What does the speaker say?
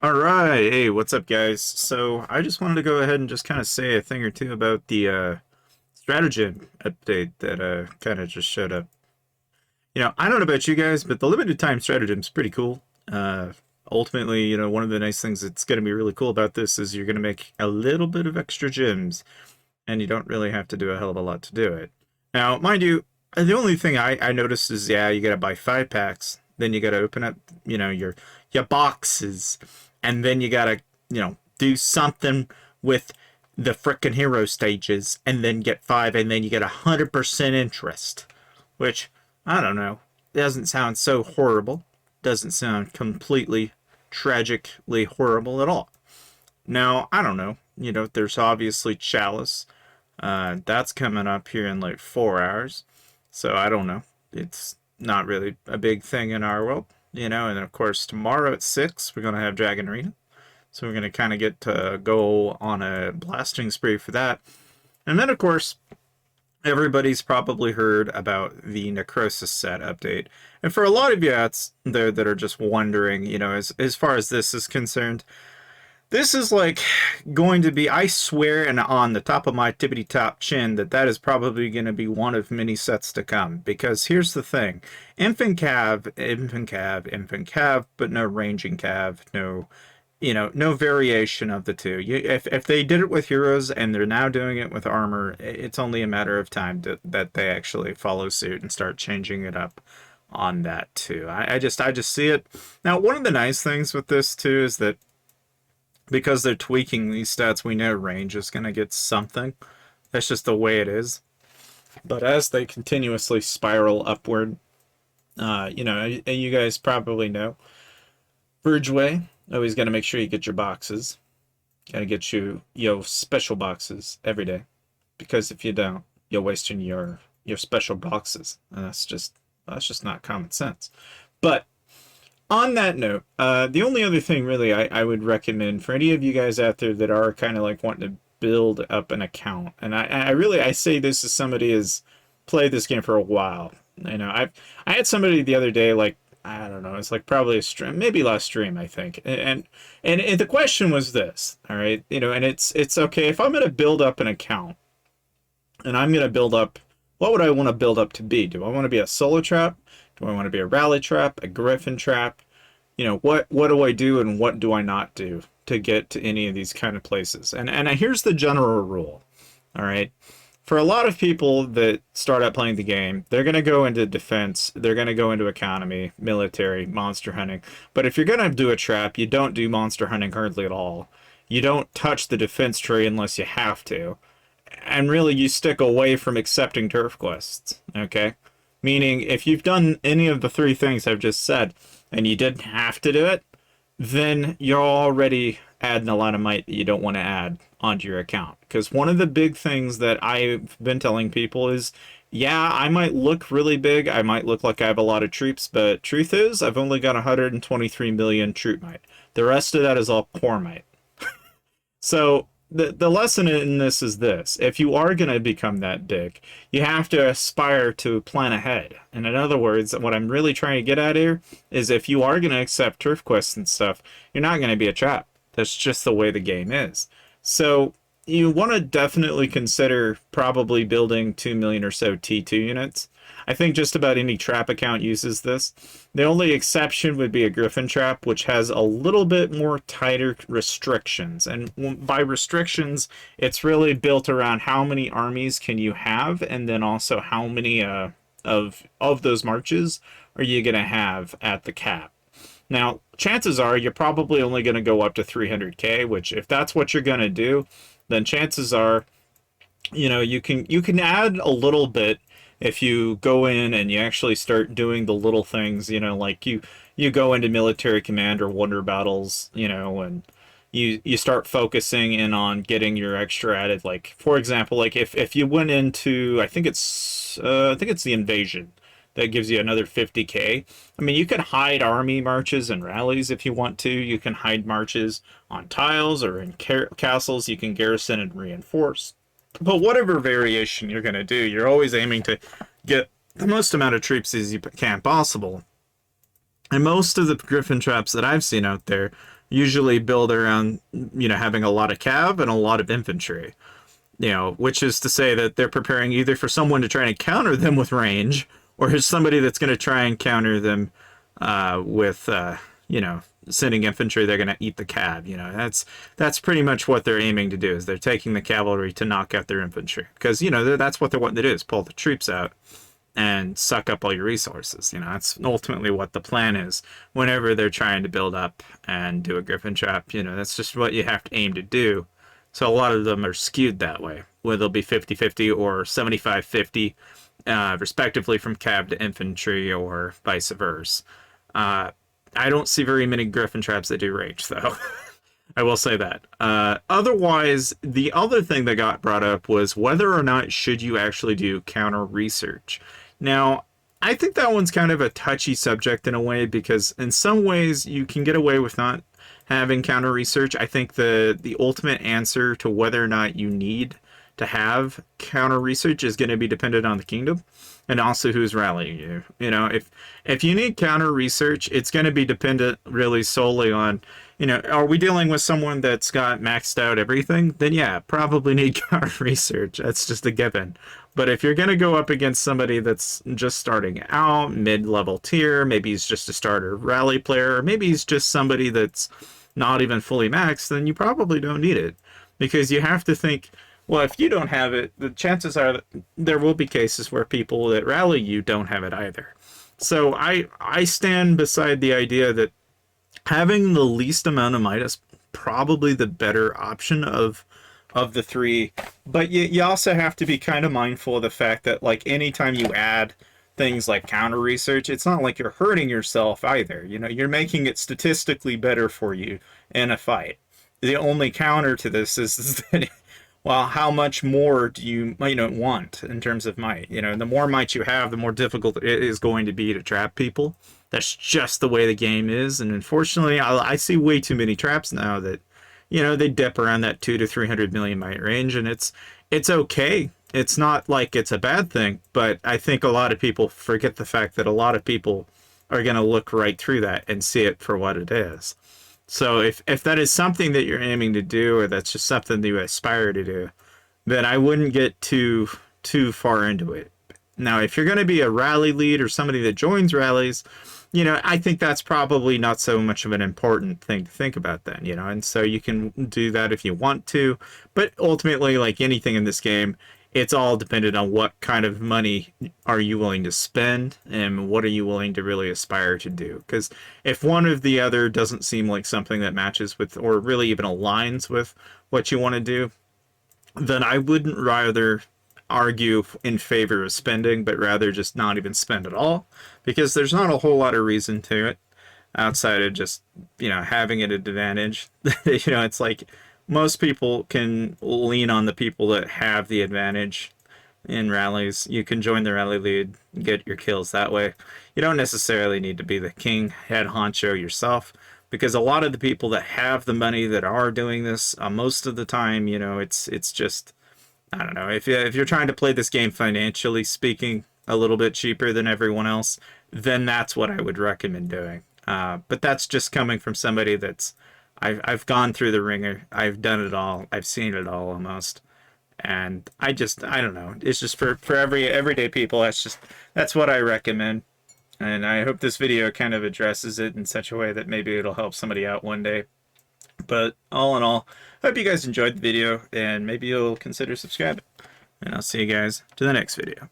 All right. Hey, what's up, guys? So I just wanted to go ahead and just kind of say a thing or two about the stratagem update that kind of just showed up. I don't know about you guys, but the limited time stratagem's pretty cool. Ultimately, one of the nice things that's going to be really cool about this is you're going to make a little bit of extra gems, and you don't really have to do a hell of a lot to do it. Now, mind you, the only thing I noticed is, yeah, you got to buy 5 packs, then you got to open up, your boxes, and then you got to, do something with the frickin' hero stages, and then get 5, and then you get 100% interest, which I don't know. Doesn't sound so horrible. Doesn't sound completely tragically horrible at all. Now, I don't know. There's obviously Chalice. That's coming up here in like 4 hours. So I don't know. It's not really a big thing in our world, And then, of course, tomorrow at 6, we're going to have Dragon Arena. So we're going to kind of get to go on a blasting spree for that. And then, of course, everybody's probably heard about the Necrosis set update. And for a lot of you out there that are just wondering, as far as this is concerned, this is like going to be, I swear, and on the top of my tippity top chin, that is probably going to be one of many sets to come. Because here's the thing: Infant Cav, Infant Cav, Infant Cav, but no Ranging Cav, no variation of the two. If they did it with heroes and they're now doing it with armor, it's only a matter of time that they actually follow suit and start changing it up on that too. I just see it. Now, one of the nice things with this too is that because they're tweaking these stats, we know range is going to get something. That's just the way it is. But as they continuously spiral upward, and you guys probably know, Vergeway, always got to make sure you get your boxes. Got to get your special boxes every day, because if you don't, you're wasting your special boxes, and that's just not common sense. But on that note, the only other thing really I would recommend for any of you guys out there that are kind of like wanting to build up an account, and I say this as somebody has played this game for a while. I had somebody the other day, like, I don't know, it's like probably a stream, maybe last stream, I think, and the question was this, all right, and it's okay if I'm gonna build up an account, and I'm gonna build up. What would I want to build up to be? Do I want to be a solo trap? Do I want to be a rally trap, a gryphon trap? What do I do and what do I not do to get to any of these kind of places? And here's the general rule. All right. For a lot of people that start out playing the game, they're going to go into defense, they're going to go into economy, military, monster hunting. But if you're going to do a trap, you don't do monster hunting hardly at all. You don't touch the defense tree unless you have to. And really, you stick away from accepting turf quests, okay? Meaning, if you've done any of the 3 things I've just said, and you didn't have to do it, then you're already adding a lot of might that you don't want to add onto your account. Because one of the big things that I've been telling people is, yeah, I might look really big, I might look like I have a lot of troops, but truth is, I've only got 123 million troop might. The rest of that is all core might. So the lesson in this is this: if you are going to become that big, you have to aspire to plan ahead. And in other words, what I'm really trying to get at here is, if you are going to accept turf quests and stuff, you're not going to be a trap. That's just the way the game is. So you want to definitely consider probably building 2 million or so T2 units. I think just about any trap account uses this. The only exception would be a Gryphon trap, which has a little bit more tighter restrictions. And by restrictions, it's really built around how many armies can you have, and then also how many of those marches are you going to have at the cap. Now, chances are you're probably only going to go up to 300k, which, if that's what you're going to do, then chances are, you can add a little bit if you go in and you actually start doing the little things, like you go into military command or wonder battles, and you start focusing in on getting your extra added. Like, for example, like if you went into, I think it's the invasion that gives you another 50k. I mean, you can hide army marches and rallies if you want to. You can hide marches on tiles or in castles. You can garrison and reinforce. But whatever variation you're going to do, you're always aiming to get the most amount of troops as you can possible. And most of the Griffin traps that I've seen out there, usually build around, having a lot of cav and a lot of infantry. Which is to say that they're preparing either for someone to try and counter them with range, or is somebody that's going to try and counter them with, sending infantry. They're going to eat the cav. That's pretty much what they're aiming to do. Is they're taking the cavalry to knock out their infantry, because that's what they're wanting to do, is pull the troops out and suck up all your resources. That's ultimately what the plan is whenever they're trying to build up and do a griffin trap. That's just what you have to aim to do. So a lot of them are skewed that way, where they'll be 50-50 or 75-50, respectively, from cav to infantry, or vice versa. I don't see very many griffin traps that do range, though. I will say that. Otherwise, the other thing that got brought up was whether or not should you actually do counter research. Now, I think that one's kind of a touchy subject in a way, because in some ways you can get away with not having counter research. I think the ultimate answer to whether or not you need to have counter research is going to be dependent on the kingdom, and also who's rallying you. If you need counter research, it's going to be dependent really solely on, are we dealing with someone that's got maxed out everything? Then yeah, probably need counter research. That's just a given. But if you're going to go up against somebody that's just starting out, mid-level tier, maybe he's just a starter rally player, or maybe he's just somebody that's not even fully maxed, then you probably don't need it. Because you have to think, well, if you don't have it, the chances are that there will be cases where people that rally you don't have it either. So I stand beside the idea that having the least amount of might is probably the better option of the three. But you also have to be kind of mindful of the fact that, like, anytime you add things like counter research, it's not like you're hurting yourself either. You're making it statistically better for you in a fight. The only counter to this is that, well, how much more do you want in terms of might? The more might you have, the more difficult it is going to be to trap people. That's just the way the game is. And unfortunately, I see way too many traps now that, they dip around that 200 to 300 million might range, and it's okay. It's not like it's a bad thing, but I think a lot of people forget the fact that a lot of people are going to look right through that and see it for what it is. So if that is something that you're aiming to do, or that's just something that you aspire to do, then I wouldn't get too far into it. Now, if you're going to be a rally lead or somebody that joins rallies, I think that's probably not so much of an important thing to think about then, and so you can do that if you want to. But ultimately, like anything in this game, it's all dependent on what kind of money are you willing to spend, and what are you willing to really aspire to do. Because if one or the other doesn't seem like something that matches with, or really even aligns with what you want to do, then I wouldn't rather argue in favor of spending, but rather just not even spend at all, because there's not a whole lot of reason to it outside of just, having an advantage. It's like most people can lean on the people that have the advantage in rallies. You can join the rally lead, get your kills that way. You don't necessarily need to be the king head honcho yourself, because a lot of the people that have the money that are doing this, most of the time, it's just, I don't know, if you're trying to play this game financially speaking a little bit cheaper than everyone else, then that's what I would recommend doing. But that's just coming from somebody that's, I've gone through the ringer, I've done it all, I've seen it all almost, and I don't know, it's just for everyday people, that's what I recommend. And I hope this video kind of addresses it in such a way that maybe it'll help somebody out one day. But all in all, I hope you guys enjoyed the video, and maybe you'll consider subscribing. And I'll see you guys to the next video.